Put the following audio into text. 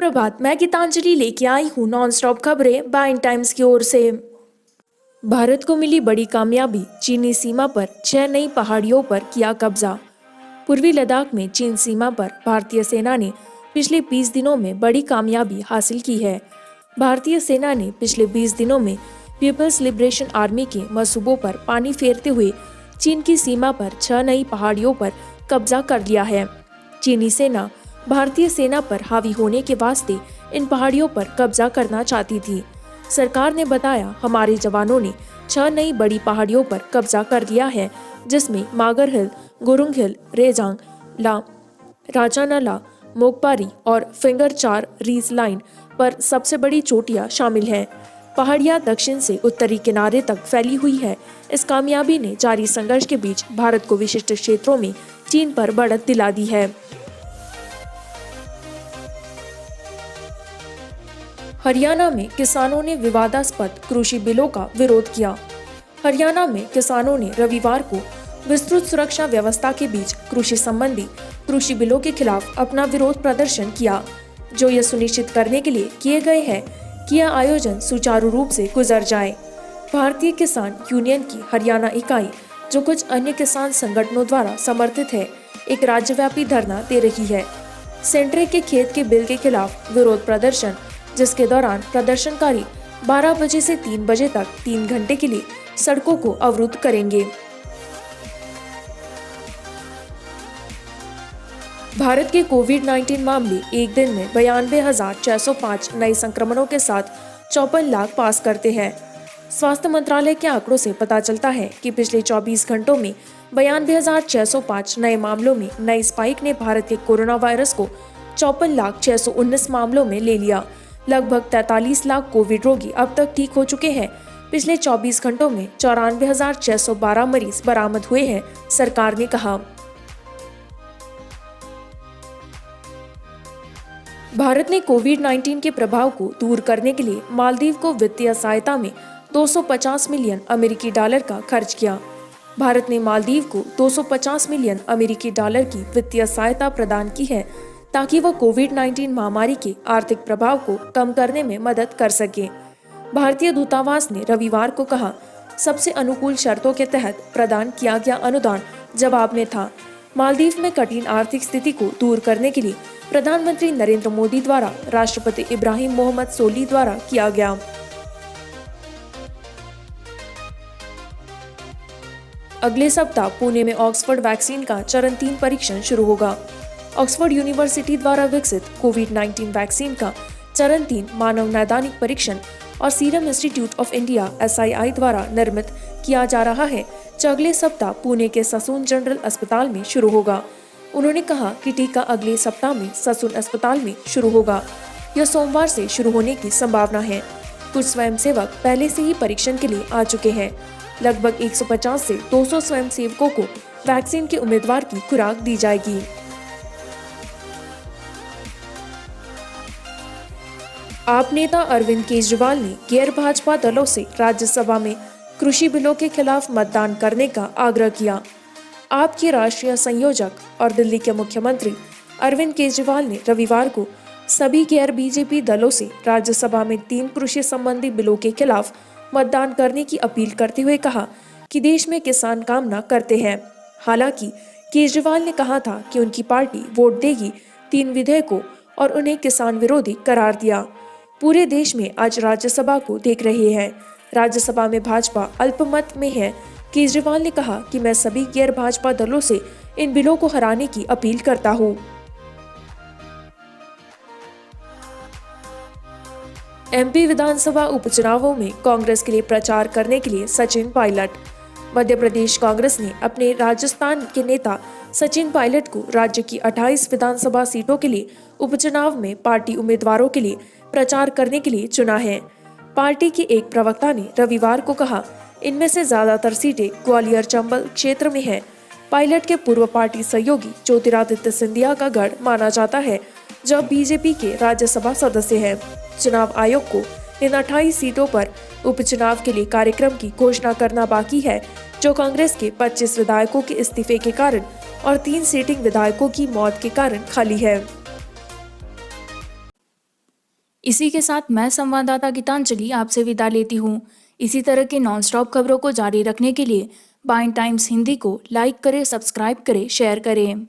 सुप्रभात। मैं गीतांजलि लेके आई हूँ नॉन स्टॉप खबरें बाइन टाइम्स की ओर से। भारत को मिली बड़ी कामयाबी, चीनी सीमा पर 6 नई पहाड़ियों पर किया कब्जा। पूर्वी लद्दाख में चीन सीमा पर भारतीय सेना ने पिछले 20 दिनों में बड़ी कामयाबी हासिल की है। भारतीय सेना ने पिछले 20 दिनों में पीपल्स लिबरेशन आर्मी के मंसूबों पर पानी फेरते हुए चीन की सीमा पर 6 नई पहाड़ियों पर कब्जा कर लिया है। चीनी सेना भारतीय सेना पर हावी होने के वास्ते इन पहाड़ियों पर कब्जा करना चाहती थी। सरकार ने बताया, हमारे जवानों ने 6 नई बड़ी पहाड़ियों पर कब्जा कर लिया है, जिसमें मागर हिल, गुरुंग हिल, रेजांग ला, राजानाला, मोगपारी और फिंगर 4 रीस लाइन पर सबसे बड़ी चोटियां शामिल हैं। पहाड़ियां दक्षिण से उत्तरी किनारे तक फैली हुई है। इस कामयाबी ने जारी संघर्ष के बीच भारत को विशिष्ट क्षेत्रों में चीन पर बढ़त दिला दी है। हरियाणा में किसानों ने विवादास्पद कृषि बिलों का विरोध किया। हरियाणा में किसानों ने रविवार को विस्तृत सुरक्षा व्यवस्था के बीच कृषि संबंधी कृषि बिलों के खिलाफ अपना विरोध प्रदर्शन किया, जो यह सुनिश्चित करने के लिए किए गए हैं कि यह आयोजन सुचारू रूप से गुजर जाए। भारतीय किसान यूनियन की हरियाणा इकाई, जो कुछ अन्य किसान संगठनों द्वारा समर्थित है, एक राज्यव्यापी धरना दे रही है। सेंट्रे के खेत के बिल के खिलाफ विरोध प्रदर्शन, जिसके दौरान प्रदर्शनकारी 12 बजे से 3 बजे तक 3 घंटे के लिए सड़कों को अवरुद्ध करेंगे। भारत के कोविड-19 मामले एक दिन में 92,605 नए संक्रमणों के साथ 54 लाख पास करते हैं। स्वास्थ्य मंत्रालय के आंकड़ों से पता चलता है कि पिछले 24 घंटों में 92,605 नए मामलों में नई स्पाइक ने भारत के कोरोना वायरस को 54,619 मामलों में ले लिया। लगभग 43 लाख कोविड रोगी अब तक ठीक हो चुके हैं। पिछले 24 घंटों में 94,612 मरीज बरामद हुए हैं, सरकार ने कहा। भारत ने कोविड-19 के प्रभाव को दूर करने के लिए मालदीव को वित्तीय सहायता में 250 मिलियन अमेरिकी डॉलर का खर्च किया। भारत ने मालदीव को 250 मिलियन अमेरिकी डॉलर की वित्तीय सहायता प्रदान की है, ताकि वह कोविड-19 महामारी के आर्थिक प्रभाव को कम करने में मदद कर सके। भारतीय दूतावास ने रविवार को कहा, सबसे अनुकूल शर्तों के तहत प्रदान किया गया अनुदान जवाब में था। मालदीव में कठिन आर्थिक स्थिति को दूर करने के लिए प्रधानमंत्री नरेंद्र मोदी द्वारा राष्ट्रपति इब्राहिम मोहम्मद सोली द्वारा किया गया। अगले सप्ताह पुणे में ऑक्सफोर्ड वैक्सीन का चरण 3 परीक्षण शुरू होगा। ऑक्सफोर्ड यूनिवर्सिटी द्वारा विकसित कोविड-19 वैक्सीन का चरण 3 मानव नैदानिक परीक्षण और serum institute of India (SII) द्वारा निर्मित किया जा रहा है, जो अगले सप्ताह पुणे के ससून जनरल अस्पताल में शुरू होगा। उन्होंने कहा कि टीका अगले सप्ताह में ससून अस्पताल में शुरू होगा। यह सोमवार से शुरू होने की संभावना है। कुछ स्वयंसेवक पहले से ही परीक्षण के लिए आ चुके हैं। लगभग 150 से 200 स्वयंसेवकों को वैक्सीन के उम्मीदवार की खुराक दी जाएगी। आप नेता अरविंद केजरीवाल ने गैर भाजपा दलों से राज्यसभा में कृषि बिलों के खिलाफ मतदान करने का आग्रह किया। आप के राष्ट्रीय संयोजक और दिल्ली के मुख्यमंत्री अरविंद केजरीवाल ने रविवार को सभी गैर बीजेपी दलों से राज्यसभा में 3 कृषि संबंधी बिलों के खिलाफ मतदान करने की अपील करते हुए कहा कि देश में किसान कामना करते हैं। हालांकि केजरीवाल ने कहा था कि उनकी पार्टी वोट देगी 3 विधेयकों और उन्हें किसान विरोधी करार दिया। पूरे देश में आज राज्यसभा को देख रहे हैं। राज्यसभा में भाजपा अल्पमत में है। केजरीवाल ने कहा कि मैं सभी गैर भाजपा दलों से इन बिलों को हराने की अपील करता हूं। MP विधानसभा उपचुनावों में कांग्रेस के लिए प्रचार करने के लिए सचिन पायलट। मध्य प्रदेश कांग्रेस ने अपने राजस्थान के नेता सचिन पायलट को राज्य की 28 विधानसभा सीटों के लिए उपचुनाव में पार्टी उम्मीदवारों के लिए प्रचार करने के लिए चुना है। पार्टी के एक प्रवक्ता ने रविवार को कहा, इनमें से ज्यादातर सीटें ग्वालियर चंबल क्षेत्र में हैं। पायलट के पूर्व पार्टी सहयोगी ज्योतिरादित्य सिंधिया का गढ़ माना जाता है, जो बीजेपी के राज्यसभा सदस्य हैं। चुनाव आयोग को इन 28 सीटों पर उपचुनाव के लिए कार्यक्रम की घोषणा करना बाकी है, जो कांग्रेस के 25 विधायकों के इस्तीफे के कारण और 3 सिटिंग विधायकों की मौत के कारण खाली है। इसी के साथ मैं संवाददाता गीतांजलि आपसे विदा लेती हूँ। इसी तरह के नॉन स्टॉप खबरों को जारी रखने के लिए बाइन टाइम्स हिंदी को लाइक करें, सब्सक्राइब करें, शेयर करें।